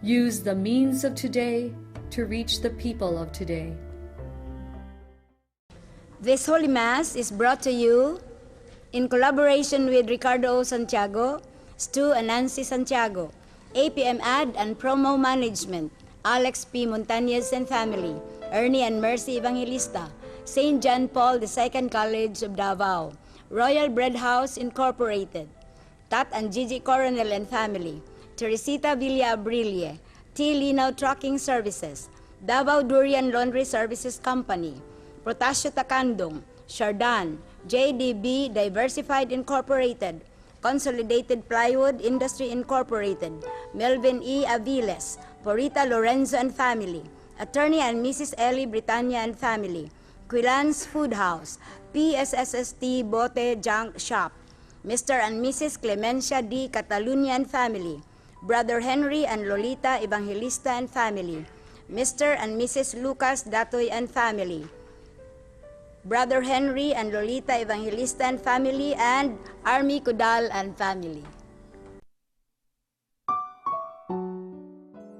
Use the means of today to reach the people of today. This Holy Mass is brought to you in collaboration with Ricardo Santiago, Stu and Nancy Santiago, APM Ad and Promo Management, Alex P. Montañez and Family, Ernie and Mercy Evangelista, St. John Paul II College of Davao, Royal Bread House Incorporated, Tat and Gigi Coronel and Family, Teresita Villa Abrilie, T. Linaw Trucking Services, Davao Durian Laundry Services Company, Protasio Takandong, Shardan, JDB Diversified Incorporated, Consolidated Plywood Industry Incorporated, Melvin E. Aviles, Porita Lorenzo and Family, Attorney and Mrs. Ellie Britannia and Family, Quilans Food House, PSSST Bote Junk Shop, Mr. and Mrs. Clemencia D. Catalunya and Family, Brother Henry and Lolita Evangelista and Family, Mr. and Mrs. Lucas Datoy and Family, Brother Henry and Lolita Evangelista and Family, and Army Kudal and Family.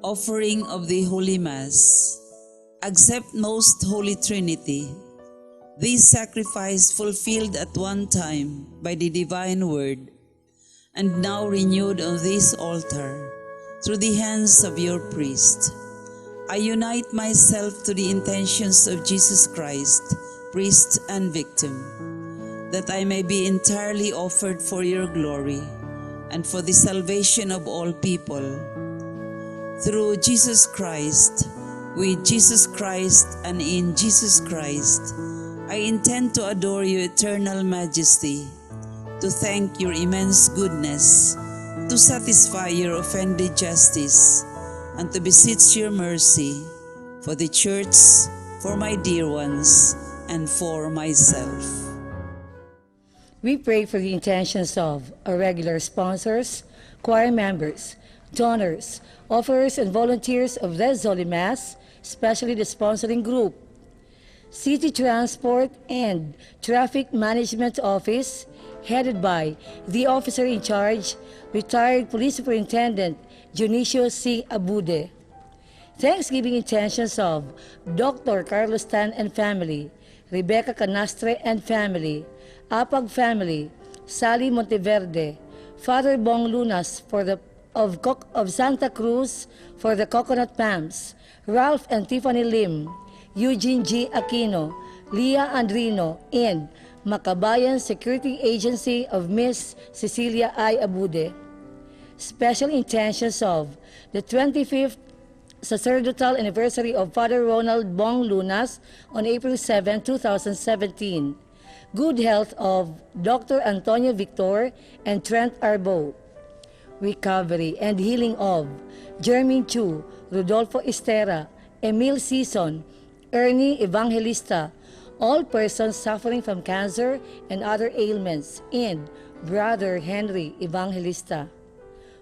Offering of the Holy Mass. Accept Most Holy Trinity. This sacrifice fulfilled at one time by the divine word, and now renewed on this altar through the hands of your priest. I unite myself to the intentions of Jesus Christ, priest and victim, that I may be entirely offered for your glory and for the salvation of all people. Through Jesus Christ, with Jesus Christ, and in Jesus Christ, I intend to adore your eternal majesty, to thank your immense goodness, to satisfy your offended justice, and to beseech your mercy for the Church, for my dear ones, and for myself. We pray for the intentions of our regular sponsors, choir members, donors, offerers, and volunteers of this Holy Mass, especially the sponsoring group, City Transport and Traffic Management Office, headed by the officer in charge, retired Police Superintendent Dionisio C. Abude. Thanksgiving intentions of Dr. Carlos Tan and family, Rebecca Canastre and family, Apag family, Sally Monteverde, Father Bong Lunas of Santa Cruz for the coconut palms, Ralph and Tiffany Lim, Eugene G. Aquino, Leah Andrino, and Makabayan Security Agency of Miss Cecilia I. Abude. Special intentions of the 25th sacerdotal anniversary of Father Ronald Bong Lunas on April 7, 2017. Good health of Dr. Antonio Victor and Trent Arbo. Recovery and healing of Jermaine Chu, Rodolfo Estera, Emil Sison, Ernie Evangelista, all persons suffering from cancer and other ailments, and Brother Henry Evangelista.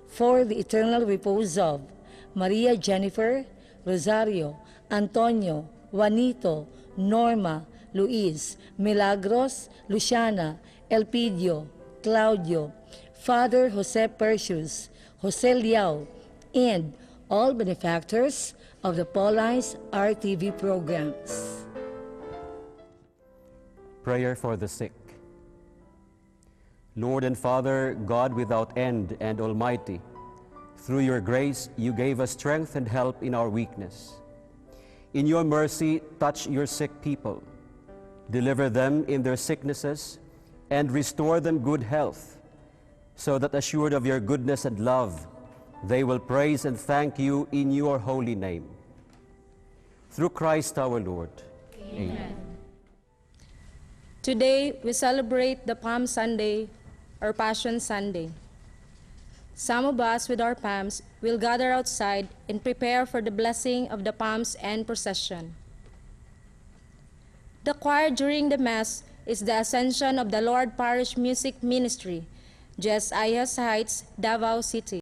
For the eternal repose of Maria Jennifer, Rosario, Antonio, Juanito, Norma, Luis, Milagros, Luciana, Elpidio, Claudio, Father Jose Percius, Jose Liao, and all benefactors of the Paulines RTV programs. Prayer for the sick. Lord and Father, God without end and almighty, through your grace you gave us strength and help in our weakness. In your mercy, touch your sick people, deliver them in their sicknesses, and restore them good health, so that assured of your goodness and love, they will praise and thank you in your holy name. Through Christ our Lord. Amen. Today, we celebrate the Palm Sunday, or Passion Sunday. Some of us with our palms will gather outside and prepare for the blessing of the palms and procession. The choir during the Mass is the Ascension of the Lord Parish Music Ministry, Jess Ayas Heights, Davao City.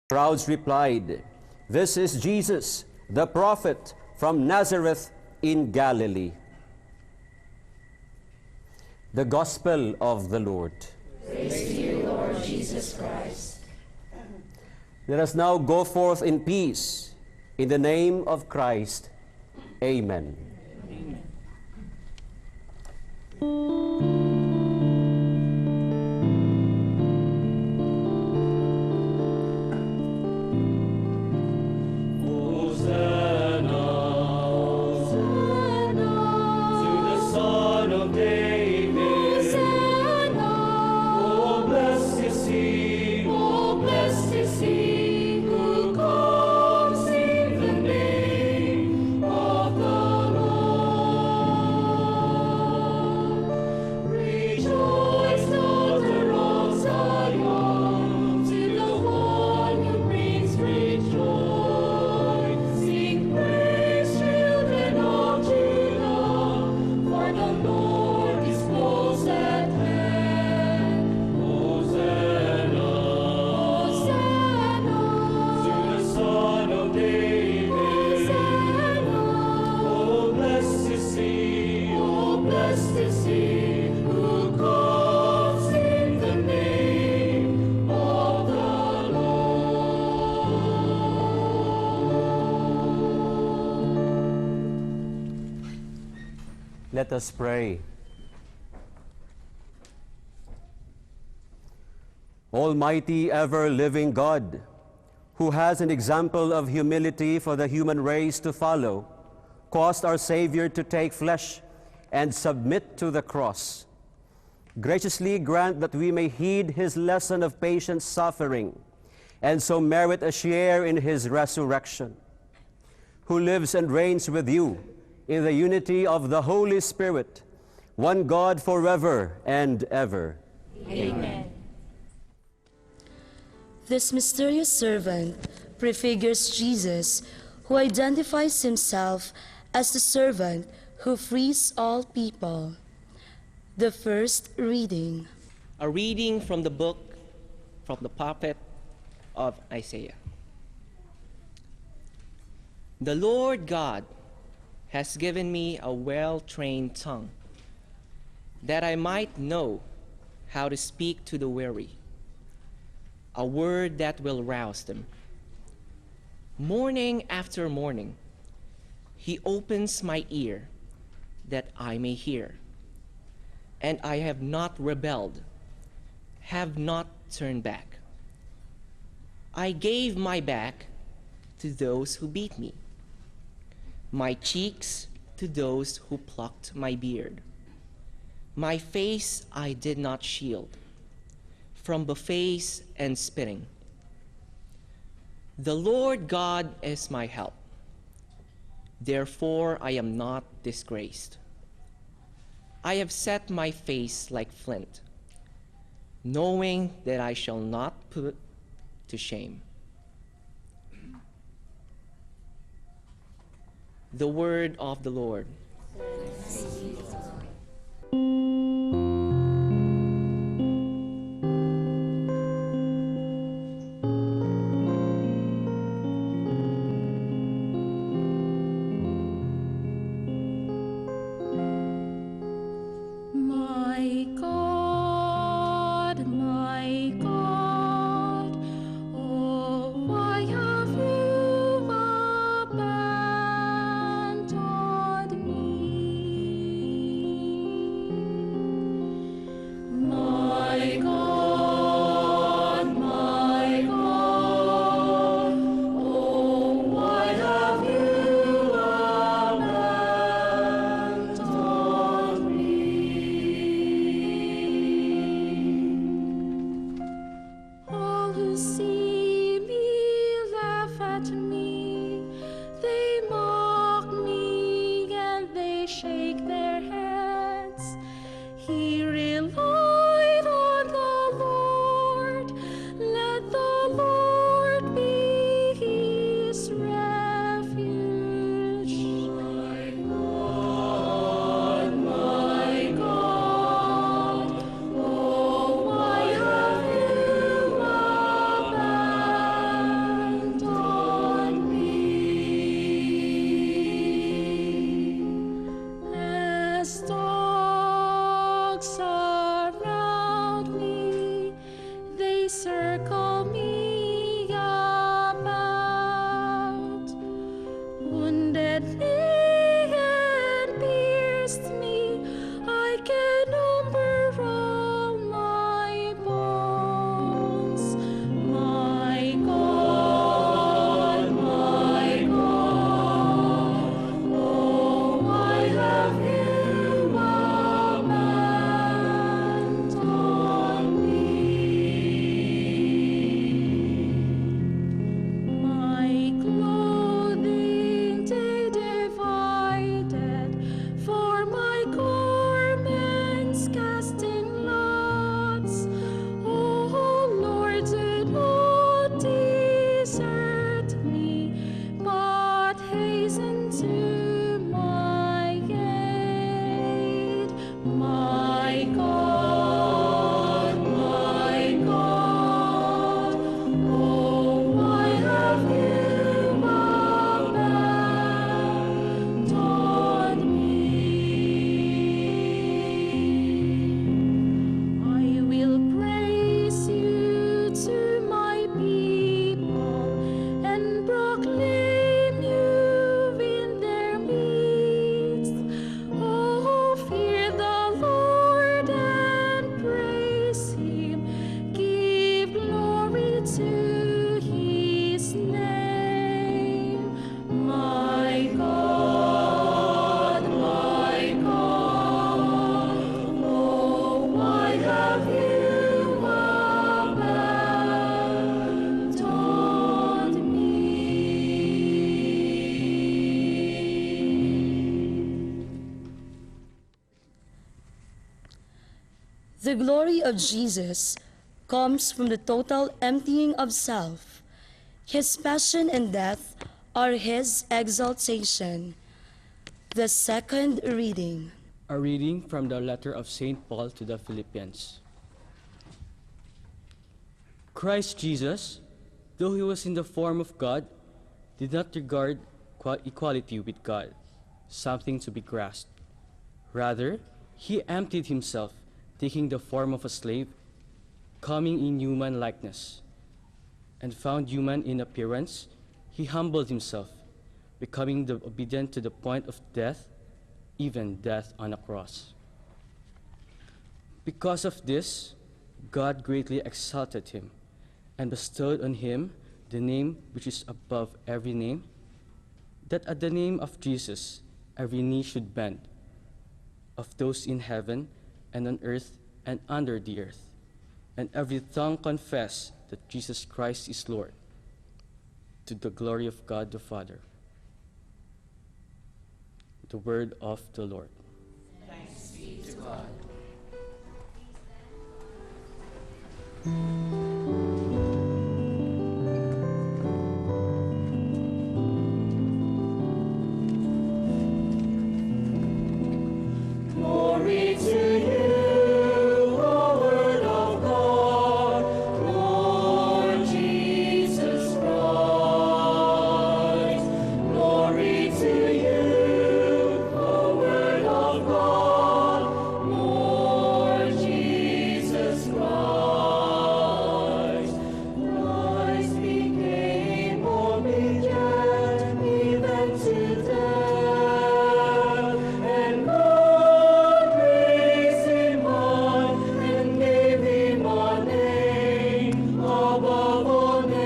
Crowds replied, "This is Jesus, the prophet from Nazareth in Galilee." The Gospel of the Lord. Praise to you, Lord Jesus Christ. Let us now go forth in peace. In the name of Christ. Amen. Let us pray. Almighty, ever-living God, who has an example of humility for the human race to follow, caused our Savior to take flesh and submit to the cross. Graciously grant that we may heed his lesson of patient suffering and so merit a share in his resurrection, who lives and reigns with you in the unity of the Holy Spirit, one God forever and ever. Amen. This mysterious servant prefigures Jesus, who identifies himself as the servant who frees all people. The first reading. A reading from the book from the prophet of Isaiah. The Lord God has given me a well-trained tongue, that I might know how to speak to the weary, a word that will rouse them. Morning after morning, he opens my ear that I may hear. And I have not rebelled, have not turned back. I gave my back to those who beat me, my cheeks to those who plucked my beard. My face I did not shield from buffets and spitting. The Lord God is my help. Therefore I am not disgraced. I have set my face like flint, knowing that I shall not put to shame. The word of the Lord. My God, oh, why have you abandoned me? My God, oh, why have you abandoned me? All who see me laugh at me, they mock me and they shake their heads. He relied on the Lord, let the Lord be his refuge. My God, oh, why have you abandoned My God, oh, why have you abandoned me? I will praise you to my people and proclaim you in their midst. Oh, fear the Lord and praise him. Give glory to his name. My God, oh, why have you abandoned me? The glory of Jesus comes from the total emptying of self. His passion and death are his exaltation. The second reading. A reading from the letter of St. Paul to the Philippians. Christ Jesus, though he was in the form of God, did not regard equality with God something to be grasped. Rather, he emptied himself, taking the form of a slave, coming in human likeness, and found human in appearance, he humbled himself, becoming obedient to the point of death, even death on a cross. Because of this, God greatly exalted him and bestowed on him the name which is above every name, that at the name of Jesus every knee should bend, of those in heaven and on earth and under the earth, and every tongue confess that Jesus Christ is Lord, to the glory of God the Father. The word of the Lord. Thanks be to God. Glory to you, O Word of God, Lord Jesus Christ. Glory to you, O Word of God, Lord Jesus Christ. Christ became obedient even to death, and God raised him up and gave him a name above all names.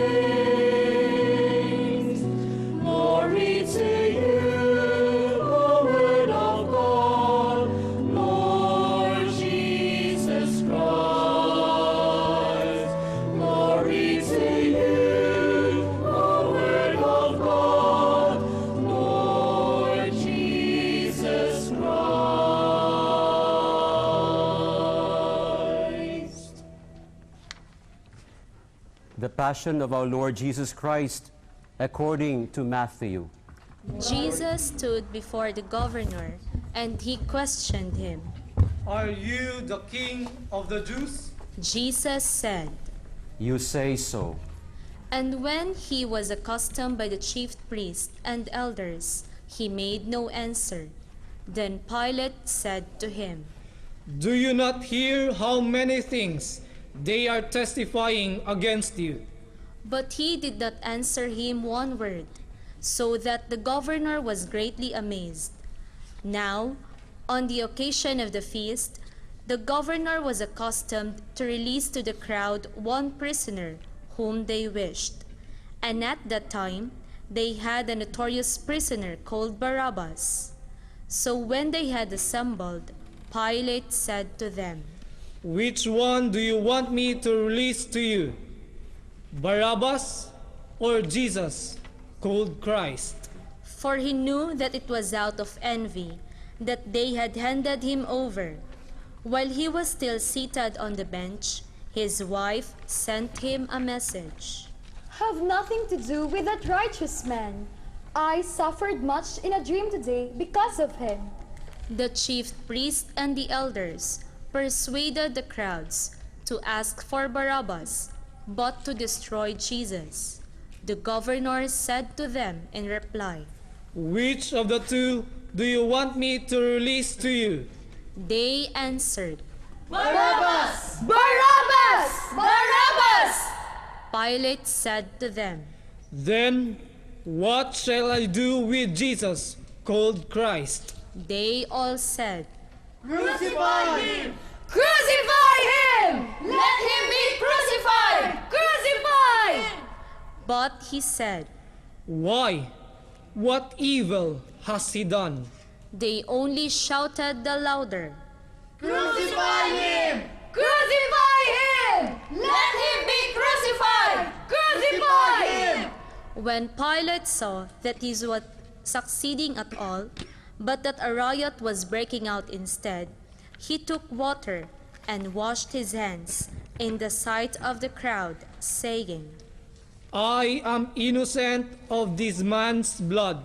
Glory to you, O Word of God, Lord Jesus Christ. Glory to you, O Word of God, Lord Jesus Christ. The Passion of our Lord Jesus Christ according to Matthew. Jesus stood before the governor, and he questioned him. Are you the king of the Jews? Jesus said, You say so. and when he was accosted by the chief priests and elders, he made no answer. Then Pilate said to him, Do you not hear how many things they are testifying against you? But he did not answer him one word, so that the governor was greatly amazed. Now, on the occasion of the feast, the governor was accustomed to release to the crowd one prisoner whom they wished. And at that time, they had a notorious prisoner called Barabbas. So when they had assembled, Pilate said to them, Which one do you want me to release to you? Barabbas or Jesus, called Christ? For he knew that it was out of envy that they had handed him over. While he was still seated on the bench, his wife sent him a message. Have nothing to do with that righteous man. I suffered much in a dream today because of him. The chief priests and the elders persuaded the crowds to ask for Barabbas, but to destroy Jesus. The governor said to them in reply, Which of the two do you want me to release to you? They answered, Barabbas! Barabbas! Barabbas! Pilate said to them, Then what shall I do with Jesus, called Christ? They all said, Crucify him! Crucify him! Let him be crucified! Crucify! But he said, Why? What evil has he done? They only shouted the louder, Crucify him! Crucify him! Let him be crucified! Crucify him! When Pilate saw that he was succeeding at all, but that a riot was breaking out instead, he took water and washed his hands in the sight of the crowd, saying, I am innocent of this man's blood.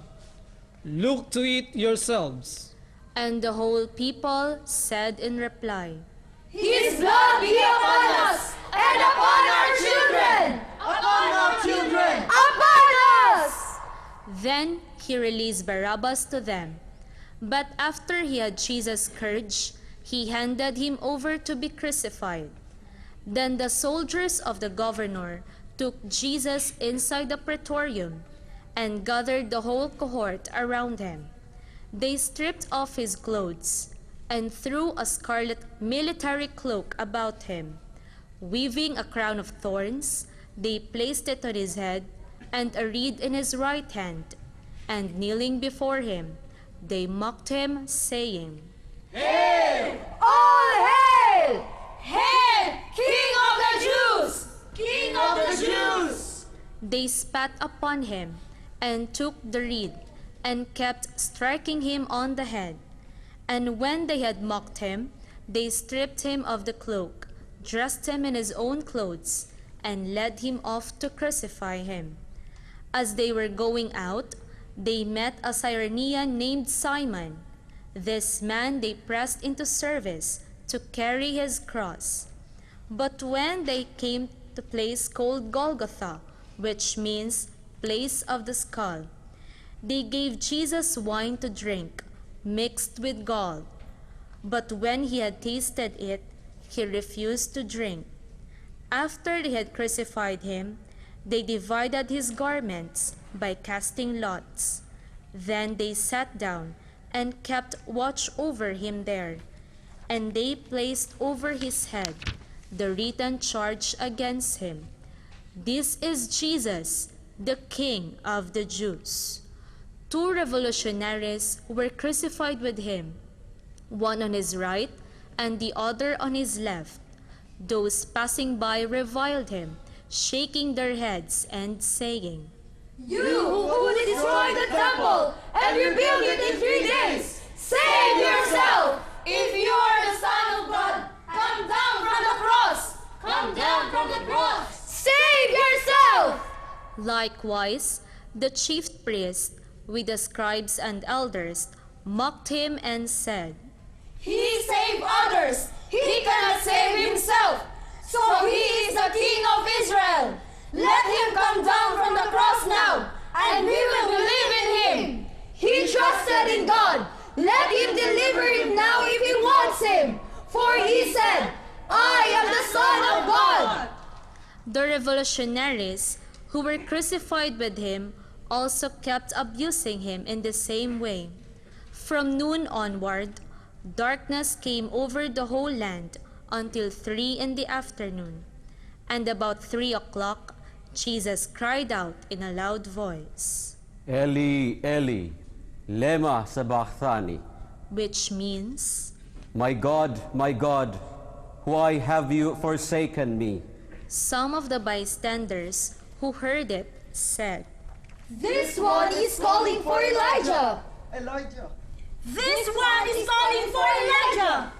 Look to it yourselves. And the whole people said in reply, His blood be upon us and upon our children! Upon our children! Upon us! Then he released Barabbas to them. But after he had Jesus scourged, he handed him over to be crucified. Then the soldiers of the governor took Jesus inside the praetorium and gathered the whole cohort around him. They stripped off his clothes and threw a scarlet military cloak about him. Weaving a crown of thorns, they placed it on his head and a reed in his right hand. And kneeling before him, they mocked him, saying, Hail! All hail! Hail, King of the Jews! King of the Jews! They spat upon him and took the reed and kept striking him on the head. And when they had mocked him, they stripped him of the cloak, dressed him in his own clothes, and led him off to crucify him. As they were going out, they met a Cyrenian named Simon. This man they pressed into service to carry his cross. But when they came to the place called Golgotha, which means place of the skull, they gave Jesus wine to drink, mixed with gall. But when he had tasted it, he refused to drink. After they had crucified him, they divided his garments by casting lots. Then they sat down and kept watch over him there. And they placed over his head the written charge against him, This is Jesus, the King of the Jews. 2 revolutionaries were crucified with him, one on his right and the other on his left. Those passing by reviled him, shaking their heads and saying, You who would destroy the temple and rebuild it in 3 days, save yourself! If you are the Son of God, come down from the cross! Come down from the cross! Save yourself! Likewise, the chief priests, with the scribes and elders, mocked him and said, He saved others! He cannot save himself! So he is the King of Israel! Let him come down from the cross now, and we will believe in him! He trusted in God! Let him deliver him now if he wants him! For he said, I am the Son of God! The revolutionaries who were crucified with him also kept abusing him in the same way. From noon onward, darkness came over the whole land until 3 in the afternoon. And about 3 o'clock, Jesus cried out in a loud voice, Eli, Eli, lema sabachthani, which means, my God, why have you forsaken me? Some of the bystanders who heard it said, This one is calling for Elijah! This one is calling for Elijah!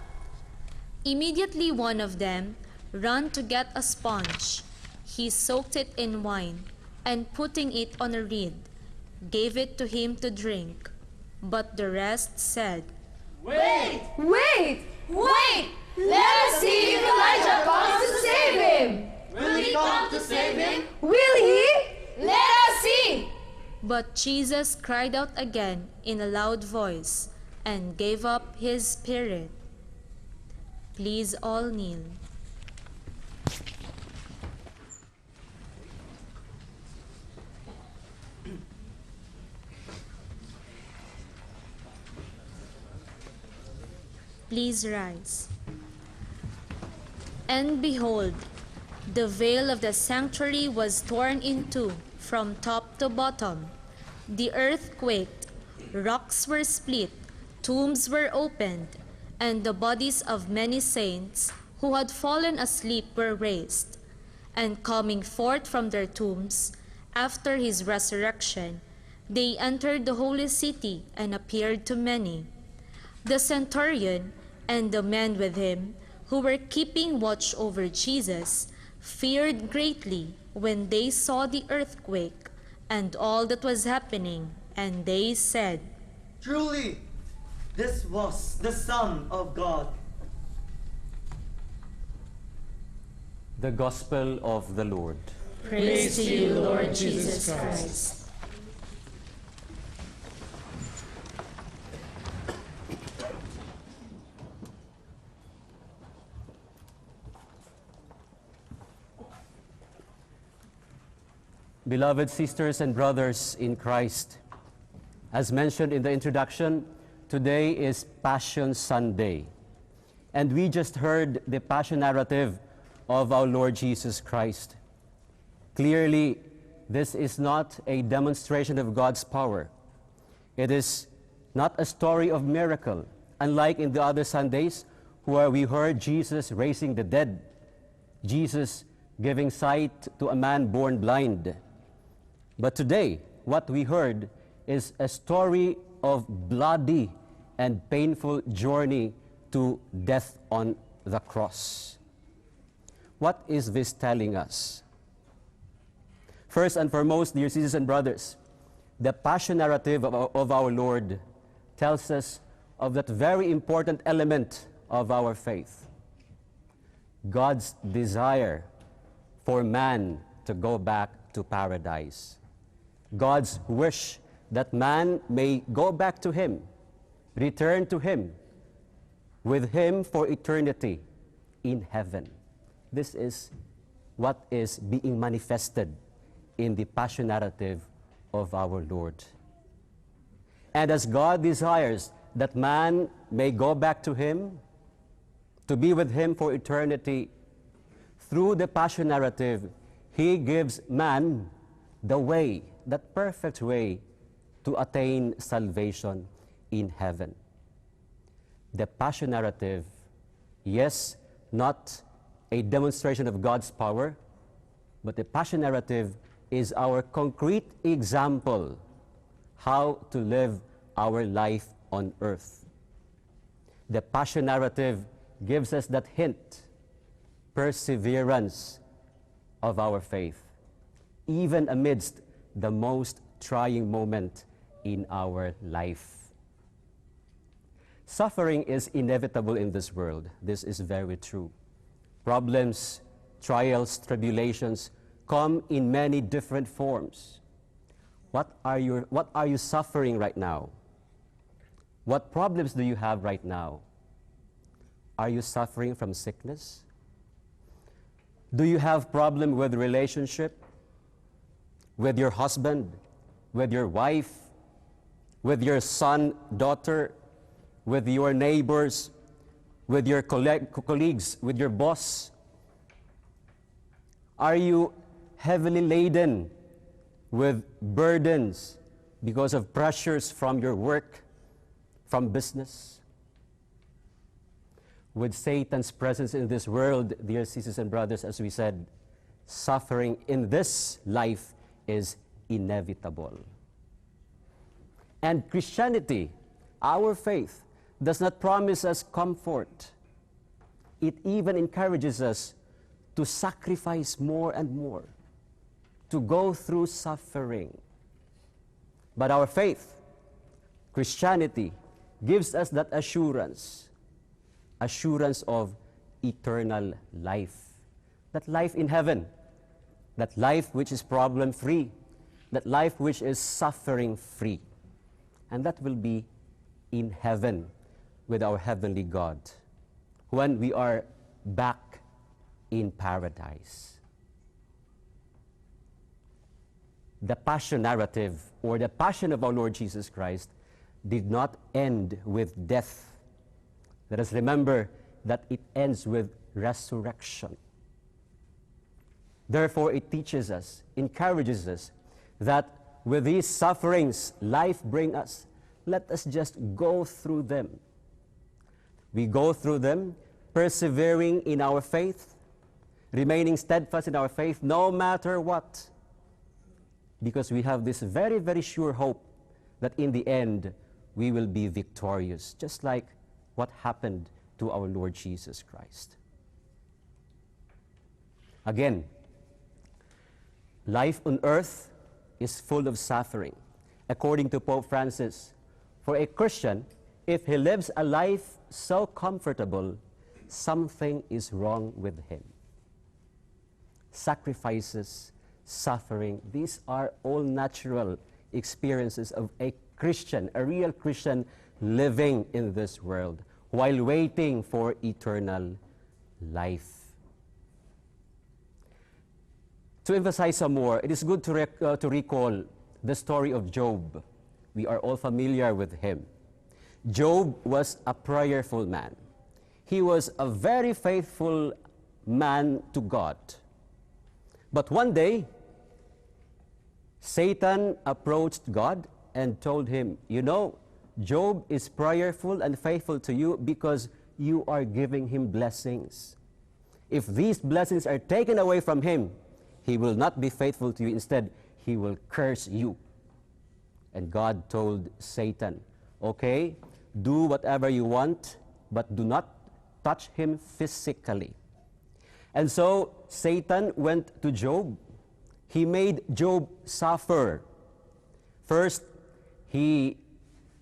Immediately one of them ran to get a sponge. He soaked it in wine, and putting it on a reed, gave it to him to drink. But the rest said, Wait! Wait! Wait! Let us see if Elijah comes to save him! Will he come to save him? Will he? Let us see! But Jesus cried out again in a loud voice and gave up his spirit. Please all kneel. Please rise. And behold, the veil of the sanctuary was torn in two from top to bottom. The earth quaked, rocks were split, tombs were opened, and the bodies of many saints who had fallen asleep were raised. And coming forth from their tombs, after his resurrection, they entered the holy city and appeared to many. The centurion and the men with him, who were keeping watch over Jesus, feared greatly when they saw the earthquake and all that was happening, and they said, Truly, this was the Son of God. The Gospel of the Lord. Praise to you, Lord Jesus Christ. Beloved sisters and brothers in Christ, as mentioned in the introduction, today is Passion Sunday. And we just heard the Passion narrative of our Lord Jesus Christ. Clearly, this is not a demonstration of God's power. It is not a story of miracle, unlike in the other Sundays where we heard Jesus raising the dead, Jesus giving sight to a man born blind. But today, what we heard is a story of bloody and painful journey to death on the cross. What is this telling us? First and foremost, dear sisters and brothers, the Passion narrative of our Lord tells us of that very important element of our faith, God's desire for man to go back to paradise. God's wish that man may go back to Him, return to Him, with Him for eternity in heaven. This is what is being manifested in the Passion narrative of our Lord. And as God desires that man may go back to Him, to be with Him for eternity, through the Passion narrative, He gives man the way, that perfect way to attain salvation in heaven. The Passion narrative, yes, not a demonstration of God's power, but the Passion narrative is our concrete example how to live our life on earth. The Passion narrative gives us that hint, perseverance of our faith, even amidst the most trying moment in our life. Suffering is inevitable in this world. This is very true. Problems, trials, tribulations come in many different forms. What are you suffering right now? What problems do you have right now? Are you suffering from sickness? Do you have problem with relationship? With your husband, with your wife, with your son, daughter, with your neighbors, with your colleagues, with your boss? Are you heavily laden with burdens because of pressures from your work, from business? With Satan's presence in this world, dear sisters and brothers, as we said, suffering in this life is inevitable. And Christianity, our faith, does not promise us comfort. It even encourages us to sacrifice more and more, to go through suffering. But our faith, Christianity, gives us that assurance of eternal life. That life in heaven, that life which is problem-free, that life which is suffering-free. And that will be in heaven with our heavenly God when we are back in paradise. The passion narrative, or the passion of our Lord Jesus Christ, did not end with death. Let us remember that it ends with resurrection. Therefore, it teaches us, encourages us, that with these sufferings life brings us, let us just go through them. We go through them, persevering in our faith, remaining steadfast in our faith, no matter what. Because we have this very, very sure hope that in the end, we will be victorious, just like what happened to our Lord Jesus Christ. Again, life on earth is full of suffering. According to Pope Francis, for a Christian, if he lives a life so comfortable, something is wrong with him. Sacrifices, suffering, these are all natural experiences of a Christian, a real Christian living in this world while waiting for eternal life. To emphasize some more, it is good to recall the story of Job. We are all familiar with him. Job was a prayerful man. He was a very faithful man to God. But one day, Satan approached God and told him, you know, Job is prayerful and faithful to you because you are giving him blessings. If these blessings are taken away from him, he will not be faithful to you. Instead, he will curse you. And God told Satan, okay, do whatever you want, but do not touch him physically. And so Satan went to Job. He made Job suffer. First, he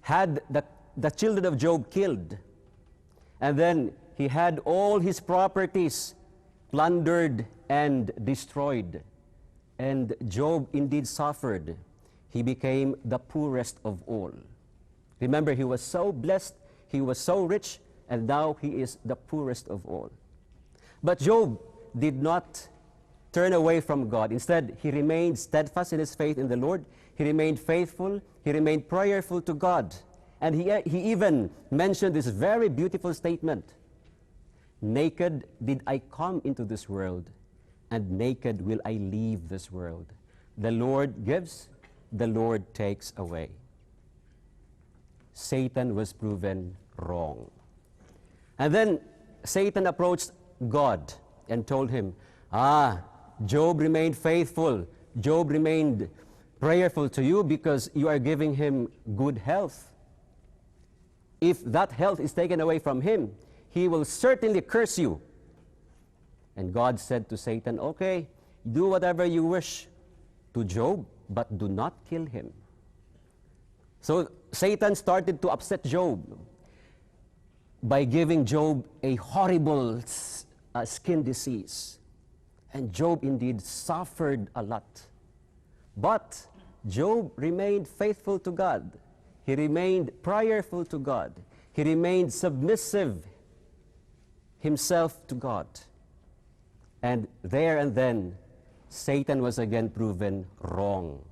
had the children of Job killed. And then he had all his properties plundered and destroyed. And Job indeed suffered. He became the poorest of all. Remember, he was so blessed, he was so rich, and now he is the poorest of all. But Job did not turn away from God. Instead, he remained steadfast in his faith in the Lord. He remained faithful. He remained prayerful to God. And he even mentioned this very beautiful statement. Naked did I come into this world, and naked will I leave this world. The Lord gives, the Lord takes away. Satan was proven wrong. And then Satan approached God and told him, Job remained faithful. Job remained prayerful to you because you are giving him good health. If that health is taken away from him, he will certainly curse you. And God said to Satan, okay, do whatever you wish to Job, but do not kill him. So Satan started to upset Job by giving Job a horrible skin disease. And Job indeed suffered a lot. But Job remained faithful to God. He remained prayerful to God. He remained submissive himself to God. And there and then, Satan was again proven wrong.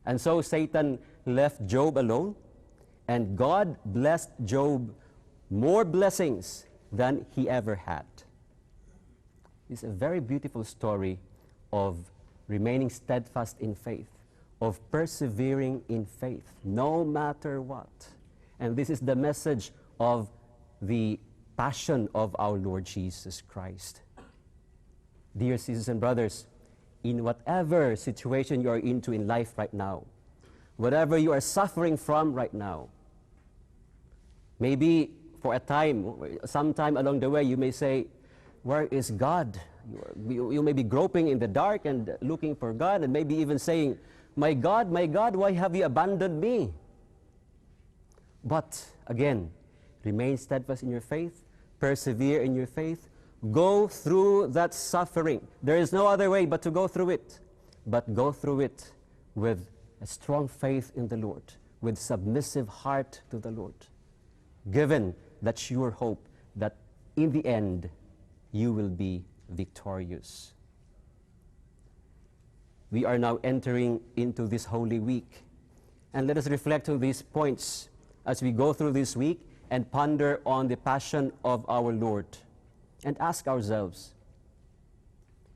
And so Satan left Job alone, and God blessed Job more blessings than he ever had. It's a very beautiful story of remaining steadfast in faith, of persevering in faith, no matter what. And this is the message of the passion of our Lord Jesus Christ. Dear sisters and brothers, in whatever situation you are into in life right now, whatever you are suffering from right now, maybe for a time, sometime along the way, you may say, where is God? You may be groping in the dark and looking for God, and maybe even saying, my God, why have you abandoned me? But again, remain steadfast in your faith, persevere in your faith, go through that suffering. There is no other way but to go through it. But go through it with a strong faith in the Lord, with submissive heart to the Lord, given that sure hope that in the end you will be victorious. We are now entering into this Holy Week, and let us reflect on these points as we go through this week and ponder on the passion of our Lord, and ask ourselves,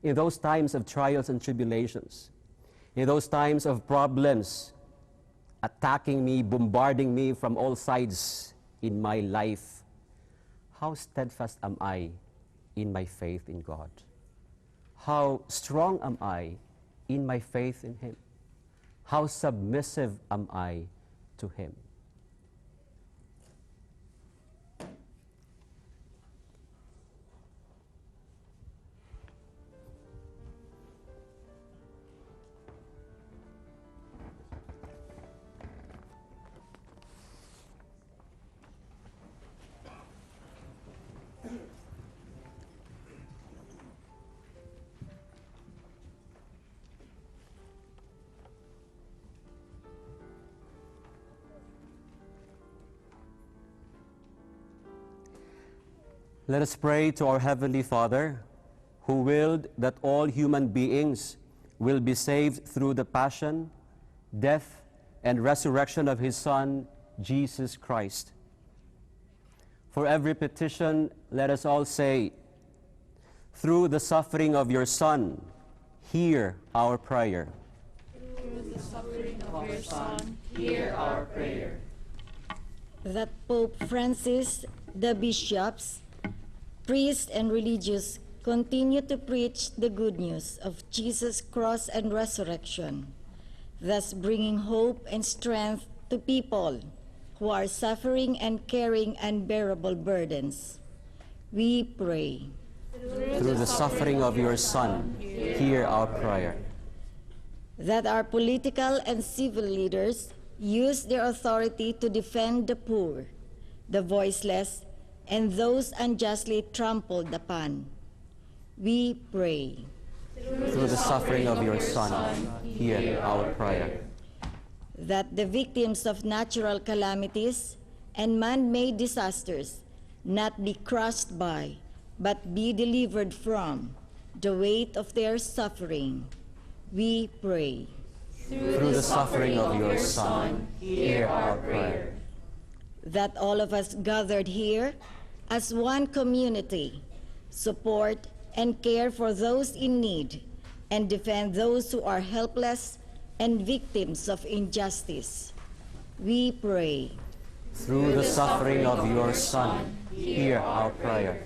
in those times of trials and tribulations, in those times of problems attacking me, bombarding me from all sides in my life, how steadfast am I in my faith in God? How strong am I in my faith in Him? How submissive am I to Him? Let us pray to our Heavenly Father, who willed that all human beings will be saved through the passion, death, and resurrection of His Son, Jesus Christ. For every petition, let us all say, through the suffering of your Son, hear our prayer. Through the suffering of your Son, hear our prayer. That Pope Francis, the bishops, priests, and religious continue to preach the good news of Jesus' cross and resurrection, thus bringing hope and strength to people who are suffering and carrying unbearable burdens. We pray. Through the suffering of your Son, hear our prayer. That our political and civil leaders use their authority to defend the poor, the voiceless, and those unjustly trampled upon. We pray. Through the suffering of your Son, hear our prayer. That the victims of natural calamities and man-made disasters not be crushed by, but be delivered from, the weight of their suffering. We pray. Through the suffering of your Son, hear our prayer. That all of us gathered here as one community support and care for those in need and defend those who are helpless and victims of injustice. We pray. Through the suffering of your Son, hear our prayer.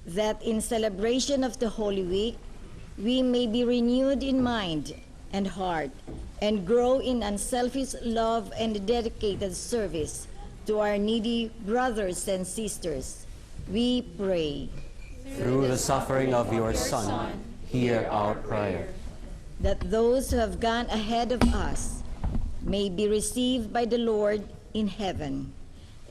That in celebration of the Holy Week, we may be renewed in mind and heart and grow in unselfish love and dedicated service to our needy brothers and sisters. We pray. Through the suffering of your Son, hear our prayer. That those who have gone ahead of us may be received by the Lord in heaven,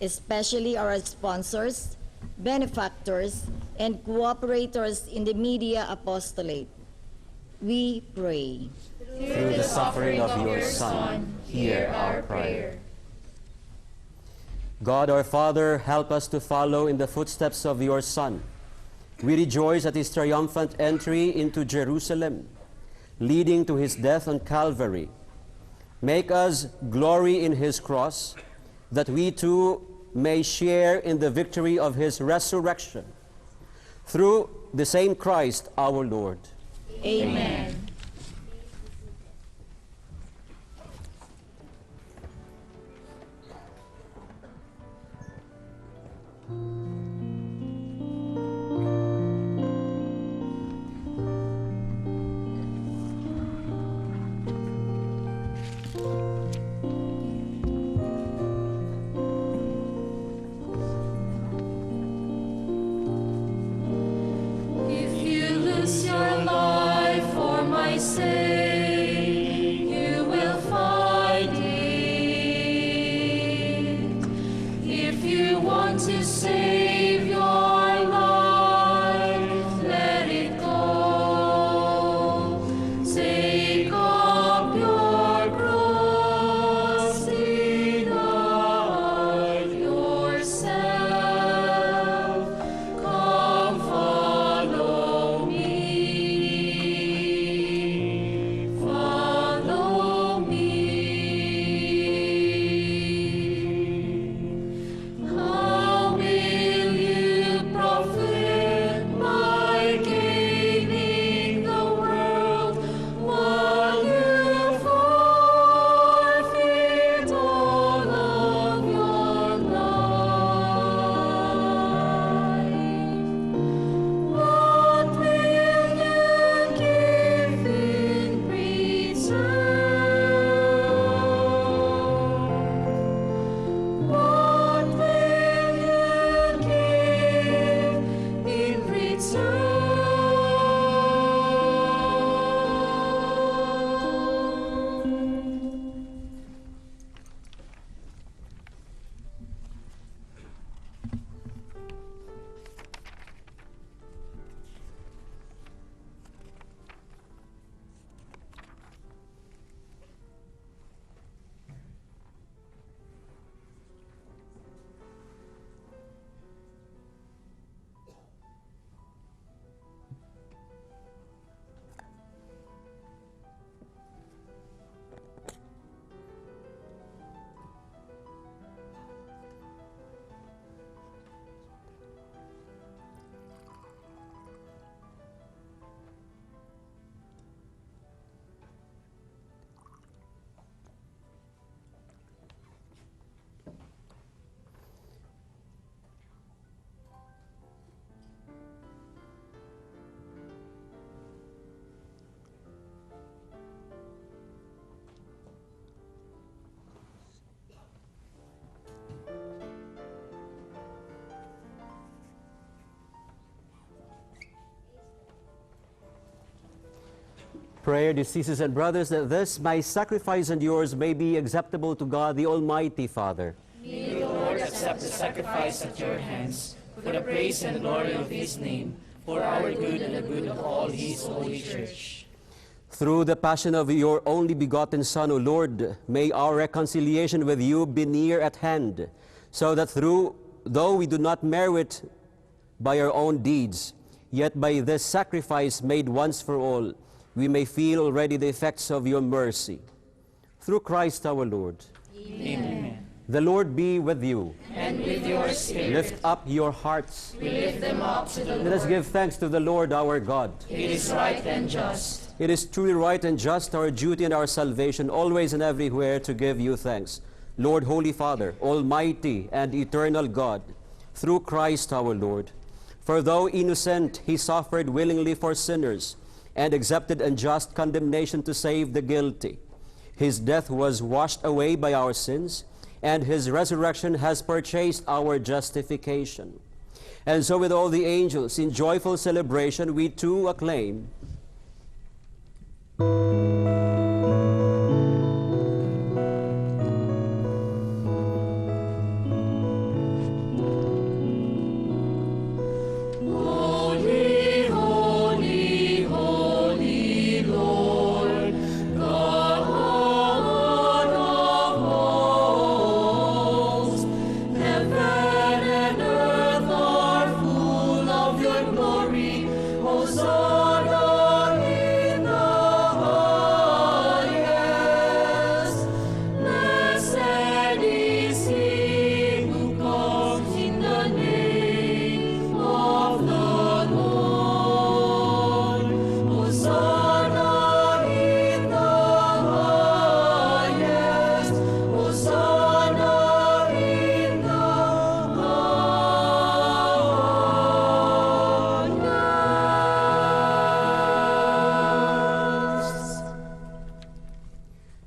especially our sponsors, benefactors, and cooperators in the media apostolate. We pray. Through the suffering of your Son, hear our prayer. God our Father, help us to follow in the footsteps of your Son. We rejoice at His triumphant entry into Jerusalem, leading to His death on Calvary. Make us glory in His cross, that we too may share in the victory of His resurrection. Through the same Christ our Lord. Amen. If you lose your life for Prayer, dear sisters and brothers, that this, my sacrifice and yours, may be acceptable to God, the Almighty Father. May the Lord accept the sacrifice at your hands, for the praise and glory of his name, for our good and the good of all his holy church. Through the passion of your only begotten Son, O Lord, may our reconciliation with you be near at hand, so that though we do not merit by our own deeds, yet by this sacrifice made once for all, we may feel already the effects of your mercy. Through Christ our Lord. Amen. The Lord be with you. And with your spirit. Lift up your hearts. We lift them up to the Lord. Let us give thanks to the Lord our God. It is right and just. It is truly right and just, our duty and our salvation, always and everywhere to give you thanks. Lord, Holy Father, Almighty and eternal God, through Christ our Lord. For though innocent, he suffered willingly for sinners, and accepted unjust condemnation to save the guilty. His death was washed away by our sins, and his resurrection has purchased our justification. And so with all the angels, in joyful celebration, we too acclaim,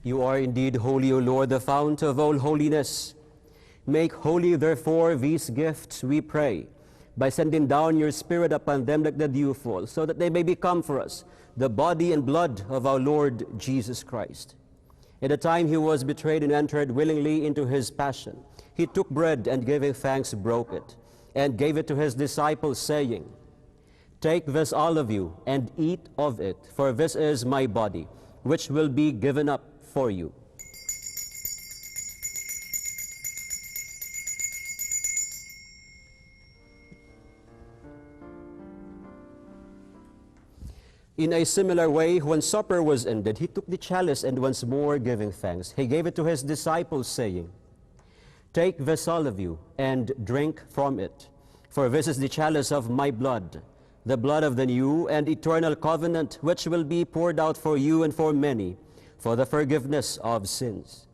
You are indeed holy, O Lord, the fount of all holiness. Make holy, therefore, these gifts, we pray, by sending down your Spirit upon them like the dewfall, so that they may become for us the body and blood of our Lord Jesus Christ. At the time he was betrayed and entered willingly into his passion, he took bread and giving thanks broke it, and gave it to his disciples, saying, Take this all of you, and eat of it, for this is my body, which will be given up for you. In a similar way, when supper was ended, he took the chalice, and once more giving thanks, he gave it to his disciples, saying, Take this all of you, and drink from it, for this is the chalice of my blood, the blood of the new and eternal covenant, which will be poured out for you and for many, for the forgiveness of sins.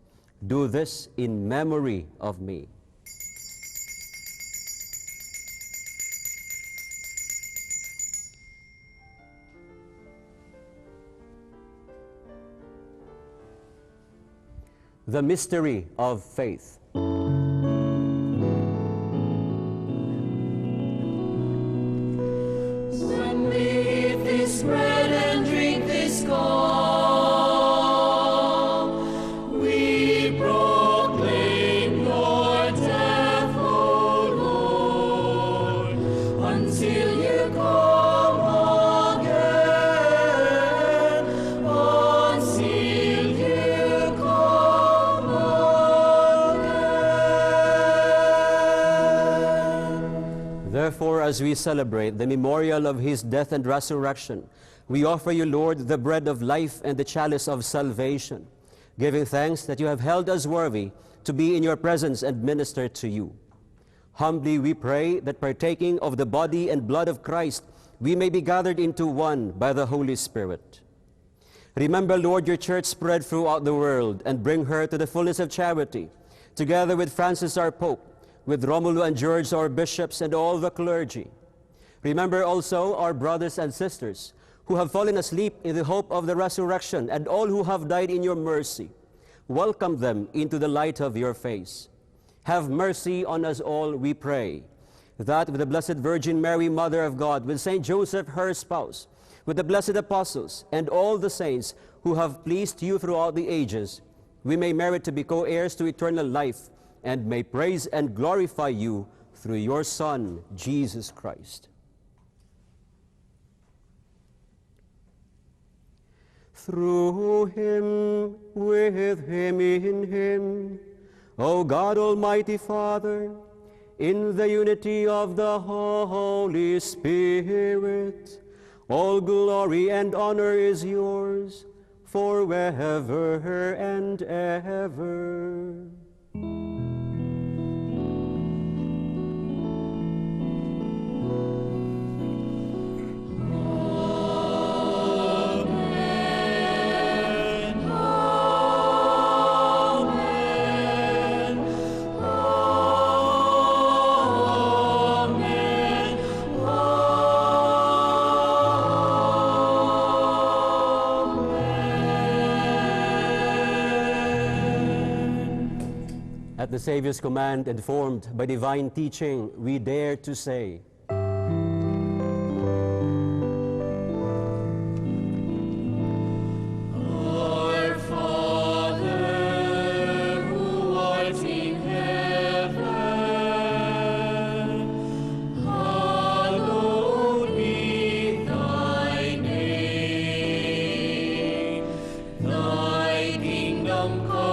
Do this in memory of me. The mystery of faith. When we eat this bread and drink this cup, we proclaim your death, O Lord, until you come again, until you come again. Therefore, as we celebrate the memorial of his death and resurrection, we offer you, Lord, the bread of life and the chalice of salvation, giving thanks that you have held us worthy to be in your presence and minister to you. Humbly we pray that partaking of the body and blood of Christ, we may be gathered into one by the Holy Spirit. Remember, Lord, your church spread throughout the world, and bring her to the fullness of charity, together with Francis our Pope, with Romulo and George our bishops, and all the clergy. Remember also our brothers and sisters who have fallen asleep in the hope of the resurrection, and all who have died in your mercy. Welcome them into the light of your face. Have mercy on us all, we pray, that with the Blessed Virgin Mary, Mother of God, with Saint Joseph, her spouse, with the blessed apostles and all the saints who have pleased you throughout the ages, we may merit to be co-heirs to eternal life and may praise and glorify you through your Son, Jesus Christ. Through him, with him, in him, O God, Almighty Father, in the unity of the Holy Spirit, all glory and honor is yours forever and ever. At the Savior's command, informed by divine teaching, we dare to say, Our Father, who art in heaven, hallowed be thy name. Thy kingdom come.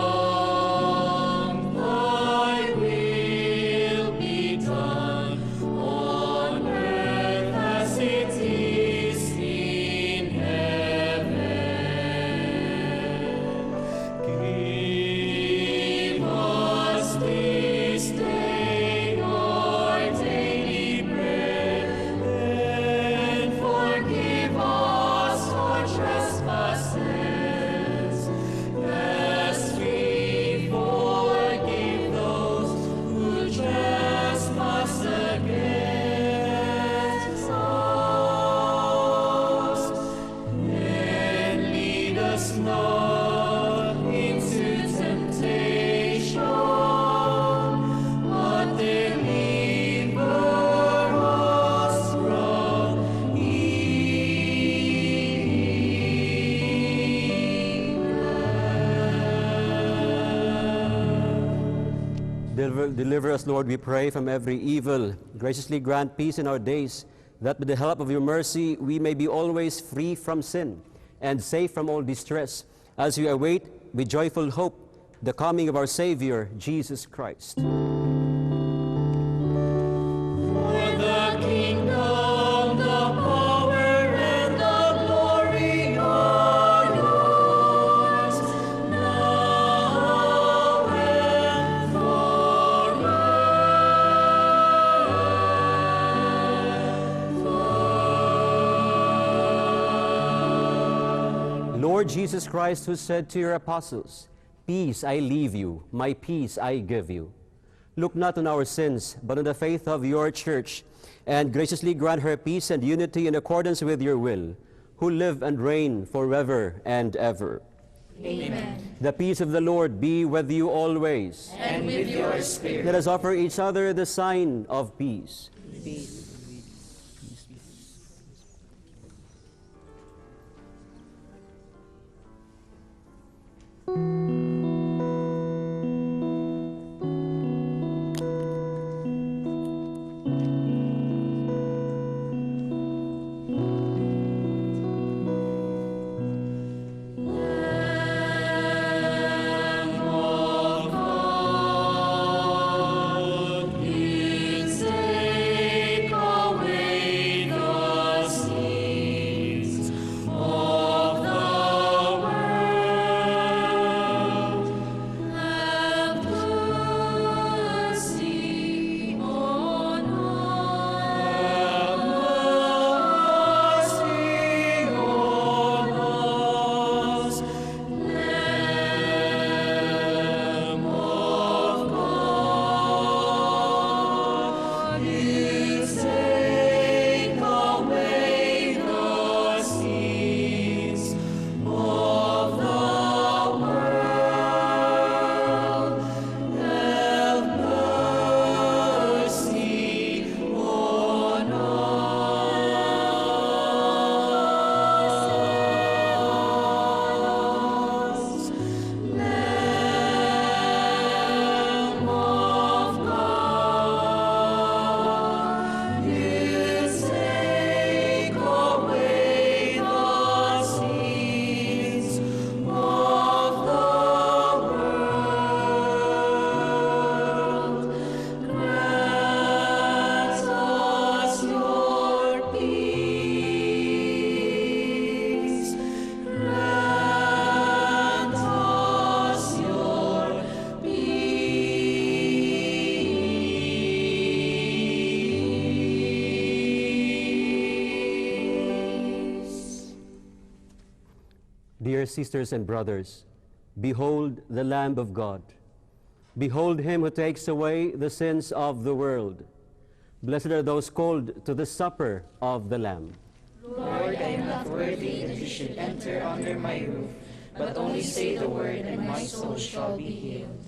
Deliver us, Lord, we pray, from every evil. Graciously grant peace in our days, that with the help of your mercy we may be always free from sin and safe from all distress, as we await with joyful hope the coming of our Savior, Jesus Christ. For the kingdom, the power, and the glory are yours, now and forever. Lord Jesus Christ, who said to your apostles, "Peace I leave you, my peace I give you," look not on our sins, but on the faith of your church, and graciously grant her peace and unity in accordance with your will, who live and reign forever and ever. Amen. The peace of the Lord be with you always. And with your spirit. Let us offer each other the sign of peace. Peace. Of the world. Dear sisters and brothers, behold the Lamb of God. Behold him who takes away the sins of the world. Blessed are those called to the supper of the Lamb. Lord, I am not worthy that you should enter under my roof, but only say the word, and my soul shall be healed.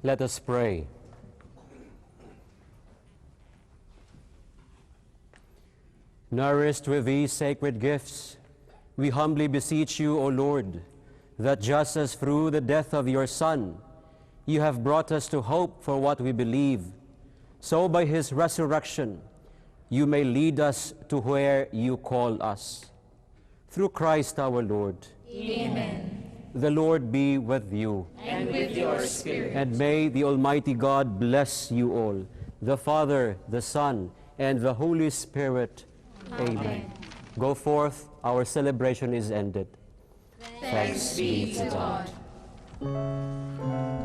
Let us pray. Nourished with these sacred gifts, we humbly beseech you, O Lord, that just as through the death of your Son, you have brought us to hope for what we believe, so by his resurrection, you may lead us to where you call us. Through Christ our Lord. Amen. The Lord be with you. And with your your spirit. And may the Almighty God bless you all, the Father, the Son, and the Holy Spirit. Amen. Go forth, our celebration is ended. Thanks be to God.